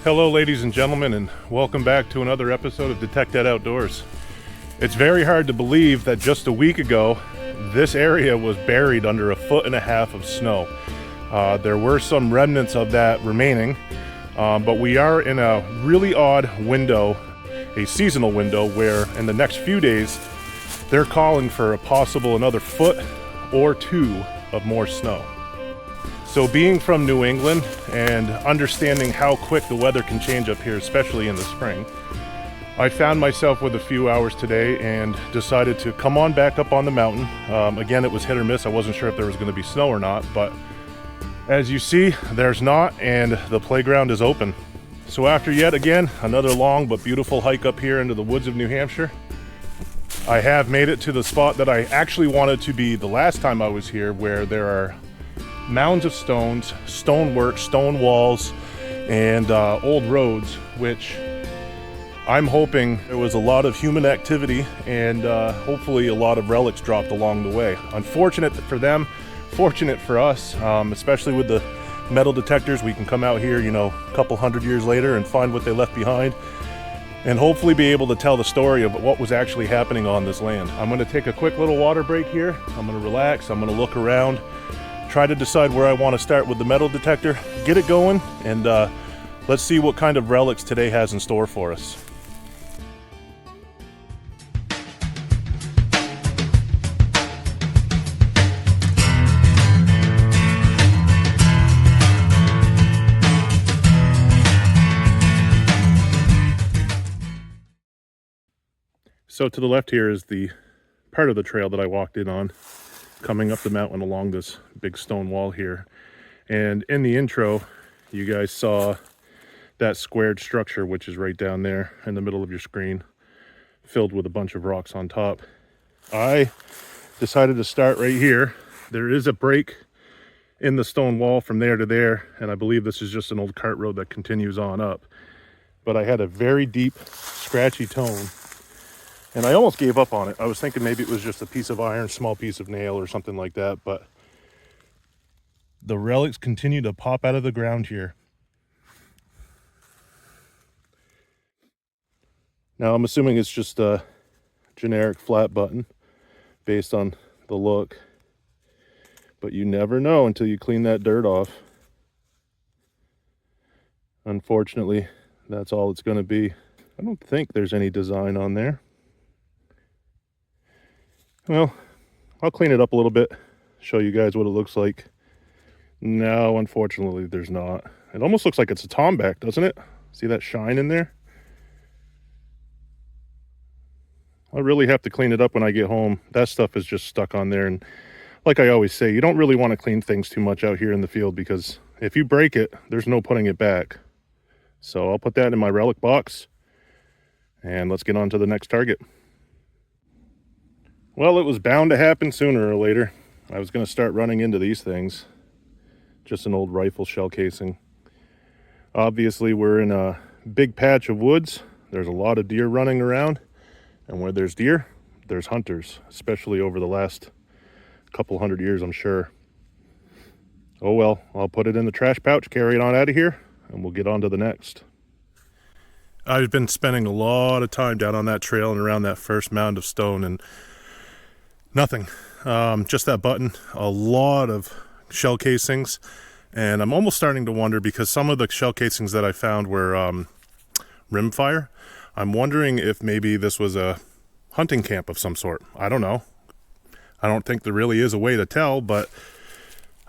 Hello ladies and gentlemen, and welcome back to another episode of Detected Outdoors. It's very hard to believe that just a week ago this area was buried under 1.5 feet of snow. There were some remnants of that remaining, but we are in a really odd window, a seasonal window, where in the next few days they're calling for a possible another 1 or 2 feet of more snow. So being from New England and understanding how quick the weather can change up here, especially in the spring, I found myself with a few hours today and decided to come on back up on the mountain. Again, it was hit or miss. I wasn't sure if there was going to be snow or not, but as you see, there's not, and the playground is open. So after yet again another long but beautiful hike up here into the woods of New Hampshire, I have made it to the spot that I actually wanted to be the last time I was here, where there are mounds of stones, stonework, stone walls, and old roads, which I'm hoping there was a lot of human activity and hopefully a lot of relics dropped along the way. Unfortunate for them, fortunate for us, especially with the metal detectors. We can come out here, a couple hundred years later and find what they left behind, and hopefully be able to tell the story of what was actually happening on this land. I'm going to take a quick little water break here. I'm going to relax. I'm going to look around, try to decide where I want to start with the metal detector, get it going, and let's see what kind of relics today has in store for us. So to the left here is the part of the trail that I walked in on, coming up the mountain along this big stone wall here. And in the intro, you guys saw that squared structure, which is right down there in the middle of your screen, filled with a bunch of rocks on top. I decided to start right here. There is a break in the stone wall from there to there, and I believe this is just an old cart road that continues on up. But I had a very deep, scratchy tone, and I almost gave up on it. I was thinking maybe it was just a piece of iron, small piece of nail or something like that, but the relics continue to pop out of the ground here. Now I'm assuming it's just a generic flat button based on the look, but you never know until you clean that dirt off. Unfortunately, that's all it's going to be. I don't think there's any design on there. Well, I'll clean it up a little bit, show you guys what it looks like. No, unfortunately, there's not. It almost looks like it's a tomback, doesn't it? See that shine in there? I really have to clean it up when I get home. That stuff is just stuck on there, and like I always say, you don't really want to clean things too much out here in the field, because if you break it, there's no putting it back. So I'll put that in my relic box, and let's get on to the next target. Well, it was bound to happen sooner or later. I was going to start running into these things. Just an old rifle shell casing. Obviously, we're in a big patch of woods. There's a lot of deer running around. And where there's deer, there's hunters, especially over the last couple hundred years, I'm sure. Oh well, I'll put it in the trash pouch, carry it on out of here, and we'll get on to the next. I've been spending a lot of time down on that trail and around that first mound of stone, and nothing. Just that button, a lot of shell casings, and I'm almost starting to wonder, because some of the shell casings that I found were rimfire. I'm wondering if maybe this was a hunting camp of some sort. I don't know. I don't think there really is a way to tell, but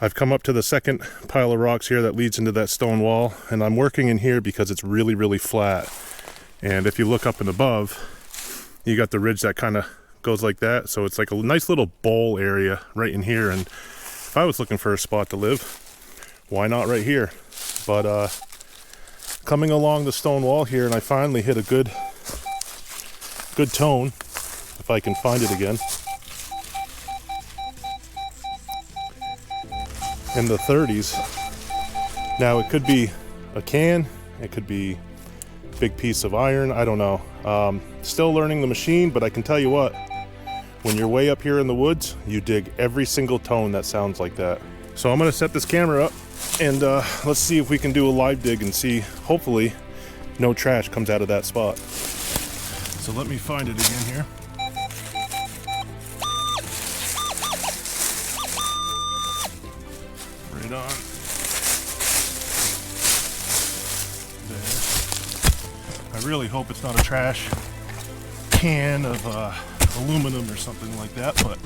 I've come up to the second pile of rocks here that leads into that stone wall, and I'm working in here because it's really, really flat. And if you look up and above, you got the ridge that kind of goes like that, so it's like a nice little bowl area right in here. And if I was looking for a spot to live, why not right here? But coming along the stone wall here, and I finally hit a good tone, if I can find it again, in the 30s. Now it could be a can, it could be a big piece of iron, I don't know. Still learning the machine, but I can tell you what, when you're way up here in the woods, you dig every single tone that sounds like that. So I'm going to set this camera up, and let's see if we can do a live dig and see, hopefully, no trash comes out of that spot. So let me find it again here. Right on. There. I really hope it's not a trash can of aluminum or something like that, but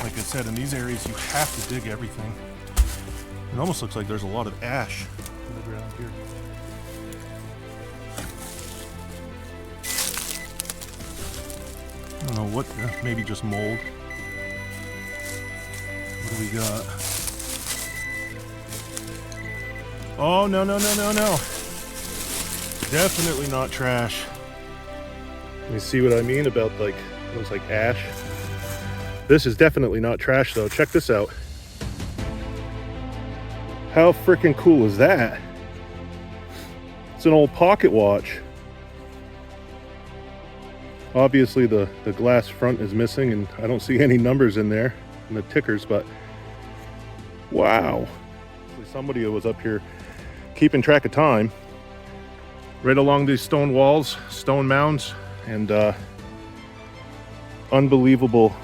like I said, in these areas you have to dig everything. It almost looks like there's a lot of ash in the ground here. I don't know what, maybe just mold. What do we got? Oh, no, no, no, no, no. Definitely not trash. You see what I mean about like, it looks like ash? This is definitely not trash though. Check this out. How freaking cool is that? It's an old pocket watch. Obviously the glass front is missing and I don't see any numbers in there in the tickers, but wow. Somebody was up here keeping track of time right along these stone walls, stone mounds, and unbelievable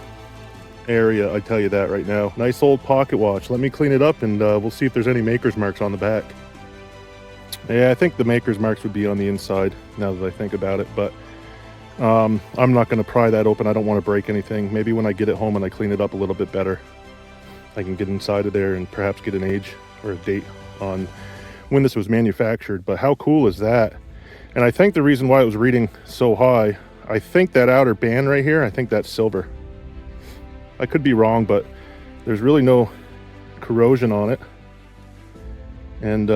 area, I tell you that right now. Nice old pocket watch. Let me clean it up and we'll see if there's any maker's marks on the back. Yeah, I think the maker's marks would be on the inside now that I think about it, but I'm not going to pry that open. I don't want to break anything. Maybe when I get it home and I clean it up a little bit better, I can get inside of there and perhaps get an age or a date on when this was manufactured. But how cool is that? And I think the reason why it was reading so high, I think that outer band right here, I think that's silver. I could be wrong, but there's really no corrosion on it. And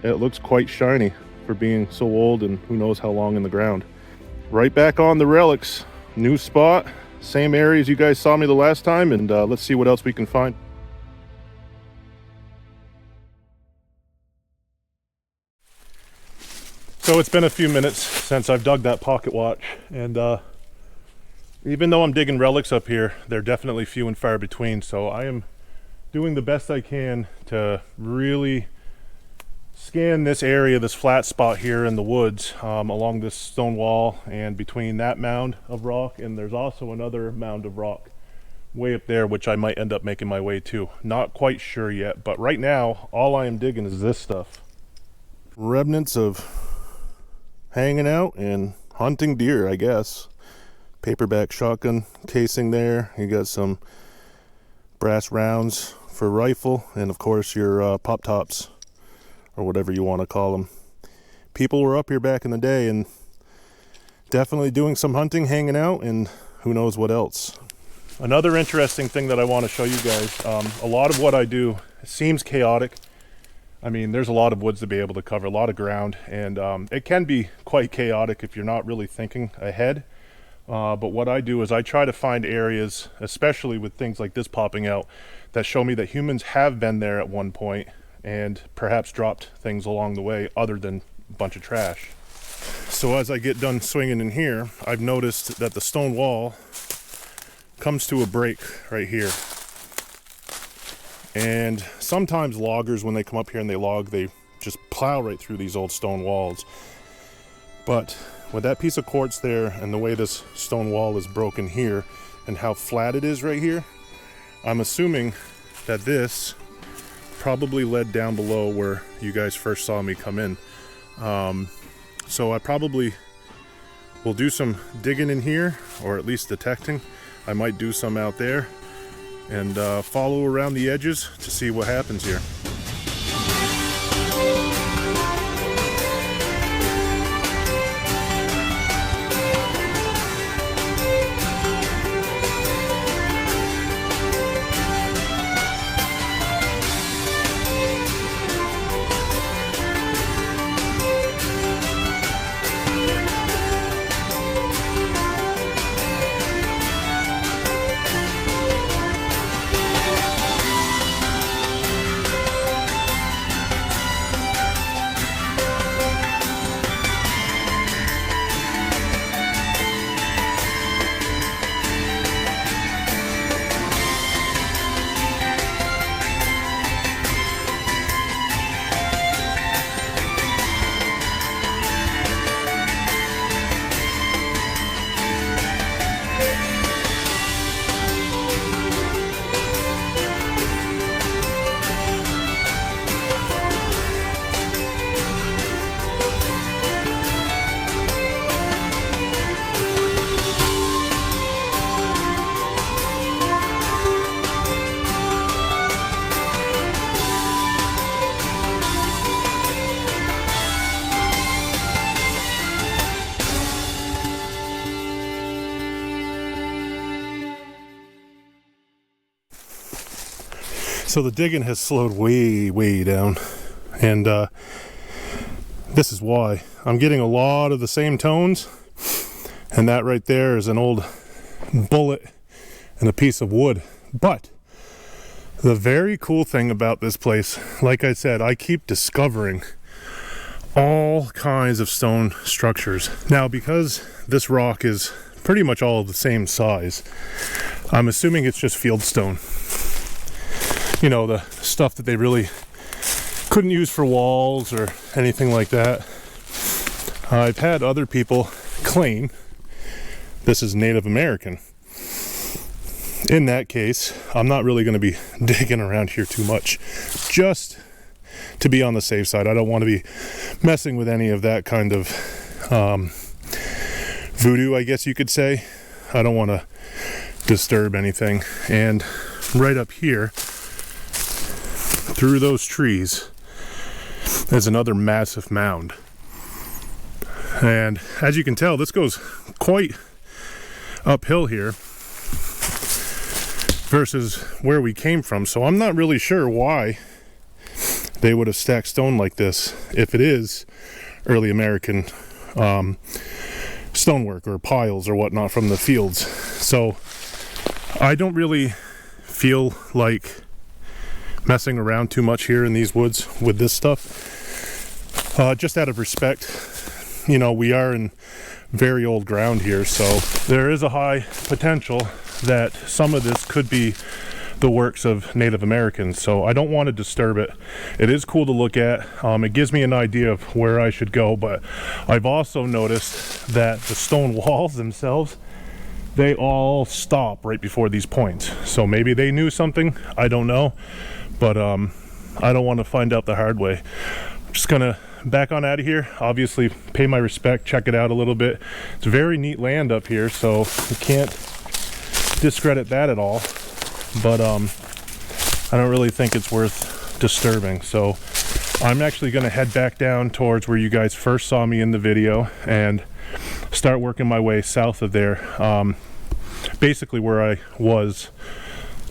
it looks quite shiny for being so old and who knows how long in the ground. Right back on the Relics. New spot, same area as you guys saw me the last time, and let's see what else we can find. So it's been a few minutes since I've dug that pocket watch, and even though I'm digging relics up here, they're definitely few and far between, so I am doing the best I can to really scan this area, this flat spot here in the woods, along this stone wall and between that mound of rock, and there's also another mound of rock way up there which I might end up making my way to. Not quite sure yet, but right now all I am digging is this stuff. Remnants of hanging out and hunting deer, I guess. Paperback shotgun casing there. You got some brass rounds for rifle, and of course your pop tops, or whatever you want to call them. People were up here back in the day and definitely doing some hunting, hanging out, and who knows what else. Another interesting thing that I want to show you guys, a lot of what I do seems chaotic. I mean, there's a lot of woods to be able to cover, a lot of ground, and it can be quite chaotic if you're not really thinking ahead. But what I do is I try to find areas, especially with things like this popping out, that show me that humans have been there at one point and perhaps dropped things along the way other than a bunch of trash. So as I get done swinging in here, I've noticed that the stone wall comes to a break right here. And sometimes loggers, when they come up here and they log, they just plow right through these old stone walls. But with that piece of quartz there and the way this stone wall is broken here and how flat it is right here, I'm assuming that this probably led down below where you guys first saw me come in. So I probably will do some digging in here, or at least detecting. I might do some out there and follow around the edges to see what happens here. So the digging has slowed way down, and this is why. I'm getting a lot of the same tones, and that right there is an old bullet and a piece of wood. But the very cool thing about this place, like I said, I keep discovering all kinds of stone structures. Now, because this rock is pretty much all the same size, I'm assuming it's just field stone. You know, the stuff that they really couldn't use for walls or anything like that. I've had other people claim this is Native American. In that case, I'm not really going to be digging around here too much, just to be on the safe side. I don't want to be messing with any of that kind of voodoo, I guess you could say. I don't want to disturb anything. And right up here, through those trees, there's another massive mound. And as you can tell, this goes quite uphill here versus where we came from. So I'm not really sure why they would have stacked stone like this if it is early American stonework or piles or whatnot from the fields. So I don't really feel like messing around too much here in these woods with this stuff, just out of respect. You know, we are in very old ground here, so there is a high potential that some of this could be the works of Native Americans, so I don't want to disturb it. It is cool to look at. It gives me an idea of where I should go, but I've also noticed that the stone walls themselves, they all stop right before these points. So maybe they knew something, I don't know, but I don't want to find out the hard way. I'm just gonna back on out of here, obviously pay my respect, check it out a little bit. It's very neat land up here, so you can't discredit that at all, but I don't really think it's worth disturbing. So I'm actually going to head back down towards where you guys first saw me in the video and start working my way south of there, basically where I was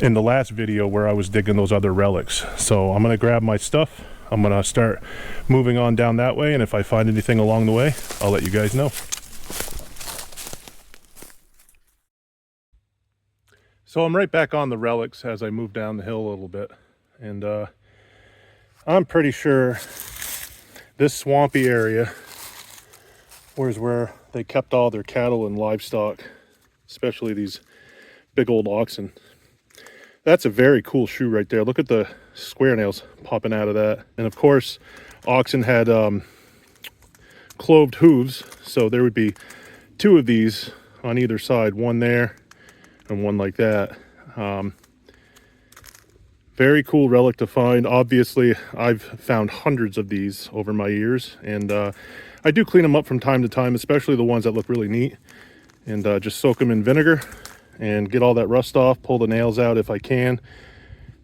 in the last video where I was digging those other relics. So I'm going to grab my stuff, I'm going to start moving on down that way, and if I find anything along the way, I'll let you guys know. So I'm right back on the relics as I move down the hill a little bit, and I'm pretty sure this swampy area was where they kept all their cattle and livestock, especially these big old oxen. That's a very cool shoe right there. Look at the square nails popping out of that. And of course, oxen had cloved hooves, so there would be two of these on either side, one there and one like that. Very cool relic to find. Obviously, I've found hundreds of these over my years, and I do clean them up from time to time, especially the ones that look really neat, and just soak them in vinegar and get all that rust off, pull the nails out if I can,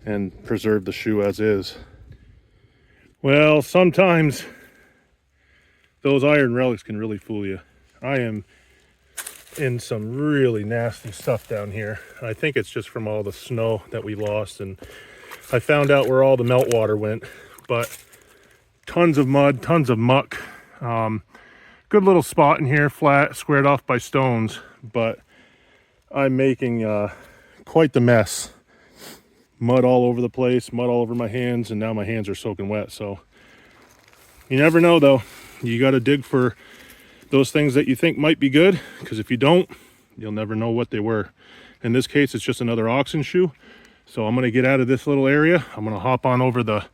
and preserve the shoe as is. Well, sometimes those iron relics can really fool you. I am in some really nasty stuff down here. I think it's just from all the snow that we lost, and I found out where all the meltwater went, but tons of mud, tons of muck. Good little spot in here, flat, squared off by stones, but I'm making quite the mess. Mud all over the place, mud all over my hands, and now my hands are soaking wet. So you never know, though. You got to dig for those things that you think might be good, because if you don't, you'll never know what they were. In this case, it's just another oxen shoe. So I'm going to get out of this little area. I'm going to hop on over the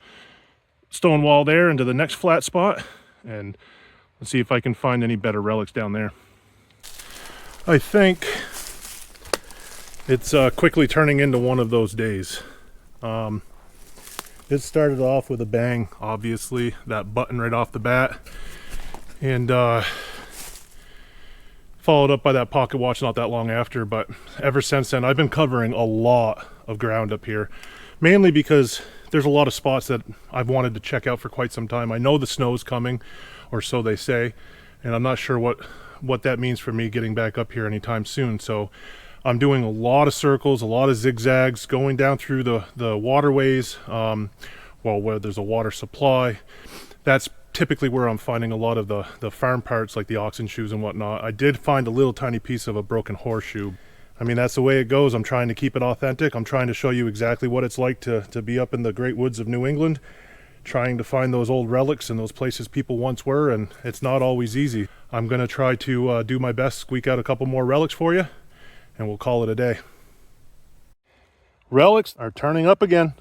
stone wall there into the next flat spot, and let's see if I can find any better relics down there. I think it's quickly turning into one of those days. It started off with a bang, obviously, that button right off the bat, and followed up by that pocket watch not that long after. But ever since then, I've been covering a lot of ground up here, mainly because there's a lot of spots that I've wanted to check out for quite some time. I know the snow's coming, or so they say, and I'm not sure what that means for me getting back up here anytime soon. So I'm doing a lot of circles, a lot of zigzags, going down through the waterways, well, where there's a water supply. That's typically where I'm finding a lot of the farm parts, like the oxen shoes and whatnot. I did find a little tiny piece of a broken horseshoe. I mean, that's the way it goes. I'm trying to keep it authentic. I'm trying to show you exactly what it's like to be up in the great woods of New England, trying to find those old relics and those places people once were, and it's not always easy. I'm going to try to do my best, squeak out a couple more relics for you, and we'll call it a day. Relics are turning up again.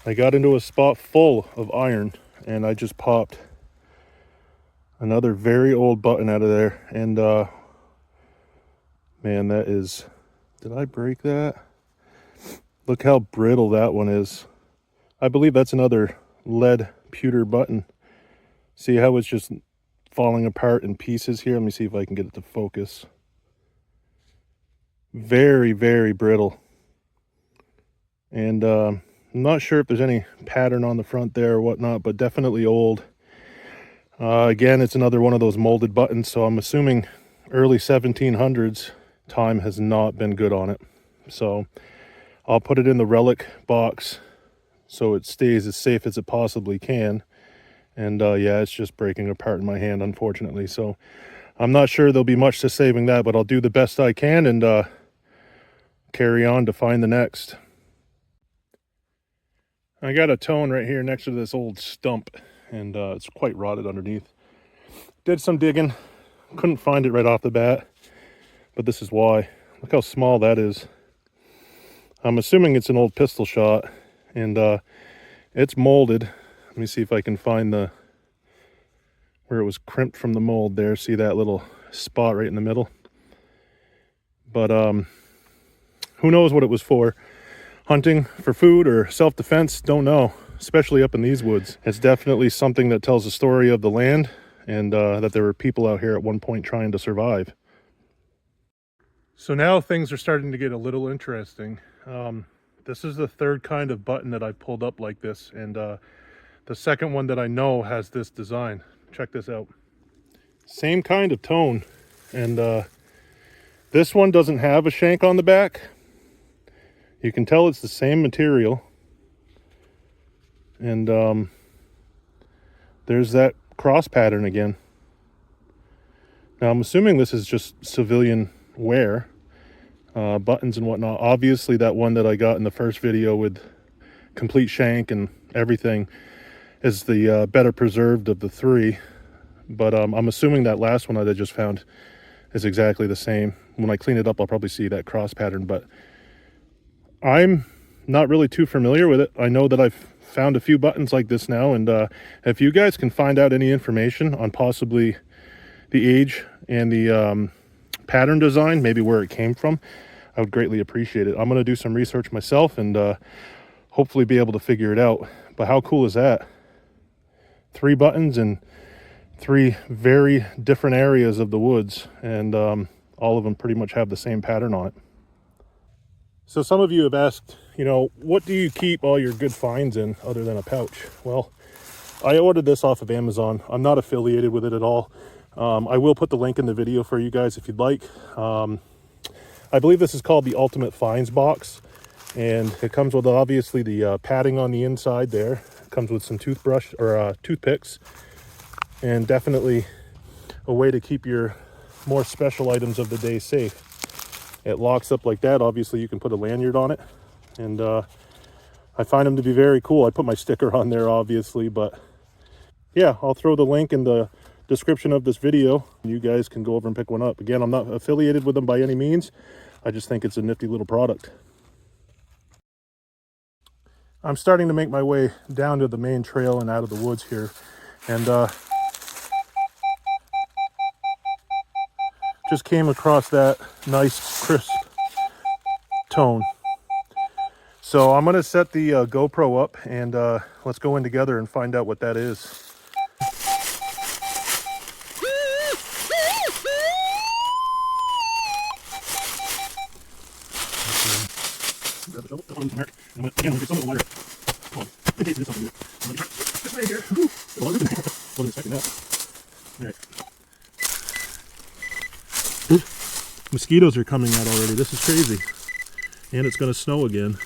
I got into a spot full of iron, and I just popped another very old button out of there, and man, that is, did I break that? Look how brittle that one is. I believe that's another lead pewter button. See how it's just falling apart in pieces here? Let me see if I can get it to focus. Very, very brittle. And I'm not sure if there's any pattern on the front there or whatnot, but definitely old. Again, it's another one of those molded buttons, so I'm assuming early 1700s. Time has not been good on it. So I'll put it in the relic box so it stays as safe as it possibly can. And yeah, it's just breaking apart in my hand, unfortunately. So I'm not sure there'll be much to saving that, but I'll do the best I can and carry on to find the next. I got a tone right here next to this old stump, and it's quite rotted underneath. Did some digging, couldn't find it right off the bat, but this is why. Look how small that is. I'm assuming it's an old pistol shot, and it's molded. Let me see if I can find where it was crimped from the mold there. See that little spot right in the middle? But who knows what it was for? Hunting for food or self-defense? Don't know, especially up in these woods. It's definitely something that tells the story of the land, and that there were people out here at one point trying to survive. So now things are starting to get a little interesting. This is the third kind of button that I pulled up like this, and the second one that I know has this design. Check this out. Same kind of tone, and this one doesn't have a shank on the back. You can tell it's the same material, and there's that cross pattern again. Now I'm assuming this is just civilian wear, buttons and whatnot. Obviously that one that I got in the first video with complete shank and everything is the better preserved of the three, but I'm assuming that last one that I just found is exactly the same. When I clean it up, I'll probably see that cross pattern, but I'm not really too familiar with it. I know that I've found a few buttons like this now, and if you guys can find out any information on possibly the age and the pattern design, maybe where it came from, I would greatly appreciate it. I'm going to do some research myself and hopefully be able to figure it out. But how cool is that? 3 buttons in 3 very different areas of the woods, and all of them pretty much have the same pattern on it. So some of you have asked, you know, what do you keep all your good finds in other than a pouch? Well, I ordered this off of Amazon. I'm not affiliated with it at all. I will put the link in the video for you guys if you'd like. I believe this is called the Ultimate Finds box, and it comes with obviously the padding on the inside there. It comes with some toothbrush or toothpicks, and definitely a way to keep your more special items of the day safe. It locks up like that. Obviously you can put a lanyard on it, and I find them to be very cool. I put my sticker on there obviously, but yeah, I'll throw the link in the description of this video. You guys can go over and pick one up. Again, I'm not affiliated with them by any means. I just think it's a nifty little product. I'm starting to make my way down to the main trail and out of the woods here, and just came across that nice crisp tone. So I'm going to set the GoPro up, and let's go in together and find out what that is. Mosquitoes are coming out already. This is crazy. And it's going to snow again.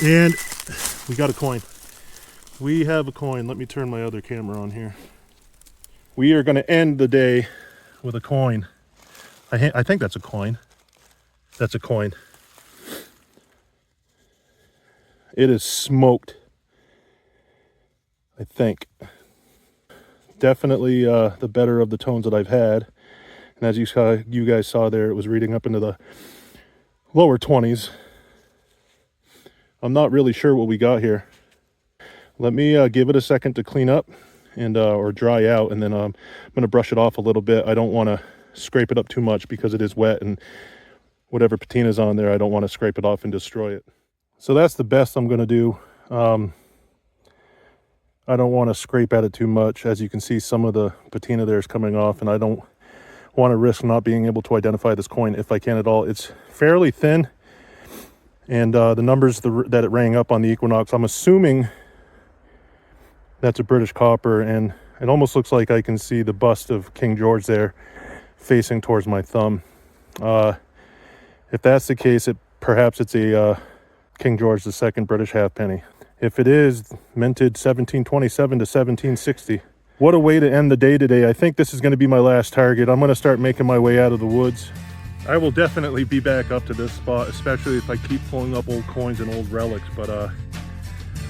And we got a coin. We have a coin. Let me turn my other camera on here. We are going to end the day with a coin. I think that's a coin. That's a coin. It is smoked, I think. Definitely the better of the tones that I've had. And as you guys saw there, it was reading up into the lower 20s. I'm not really sure what we got here. Let me give it a second to clean up and or dry out, and then I'm going to brush it off a little bit. I don't want to scrape it up too much because it is wet, and whatever patina's on there, I don't want to scrape it off and destroy it. So that's the best I'm going to do. I don't want to scrape at it too much. As you can see, some of the patina there is coming off, and I don't want to risk not being able to identify this coin if I can at all. It's fairly thin, and the numbers that it rang up on the Equinox, I'm assuming that's a British copper, and it almost looks like I can see the bust of King George there facing towards my thumb. If that's the case, perhaps it's a King George II British halfpenny. If it is, minted 1727 to 1760. What a way to end the day today. I think this is going to be my last target. I'm going to start making my way out of the woods. I will definitely be back up to this spot, especially if I keep pulling up old coins and old relics, but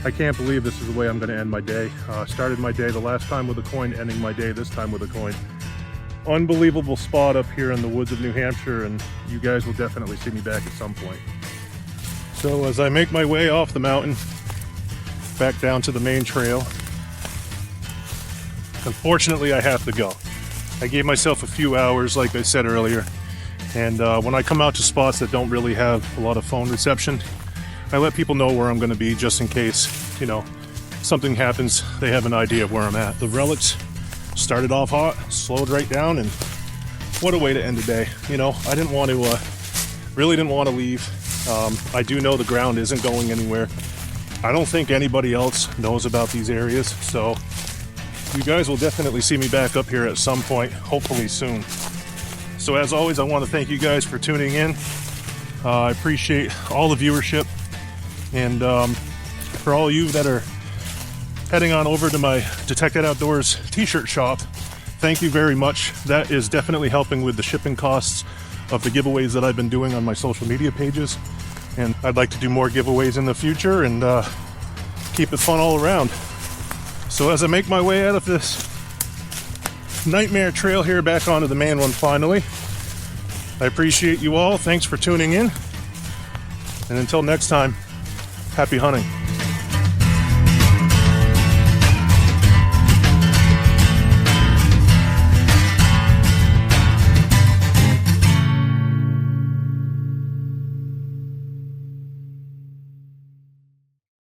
I can't believe this is the way I'm going to end my day. Started my day the last time with a coin, ending my day this time with a coin. Unbelievable spot up here in the woods of New Hampshire, and you guys will definitely see me back at some point. So as I make my way off the mountain, back down to the main trail, unfortunately I have to go. I gave myself a few hours, like I said earlier, and when I come out to spots that don't really have a lot of phone reception, I let people know where I'm going to be just in case, you know, something happens, they have an idea of where I'm at. The Relics started off hot, slowed right down, and what a way to end the day. You know, I didn't want to, really didn't want to leave. I do know the ground isn't going anywhere. I don't think anybody else knows about these areas, so you guys will definitely see me back up here at some point, hopefully soon. So as always, I want to thank you guys for tuning in. I appreciate all the viewership, and for all of you that are heading on over to my Detected Outdoors t-shirt shop, thank you very much. That is definitely helping with the shipping costs of the giveaways that I've been doing on my social media pages, and I'd like to do more giveaways in the future and keep it fun all around. So as I make my way out of this nightmare trail here back onto the main one finally, I appreciate you all. Thanks for tuning in, and until next time, happy hunting.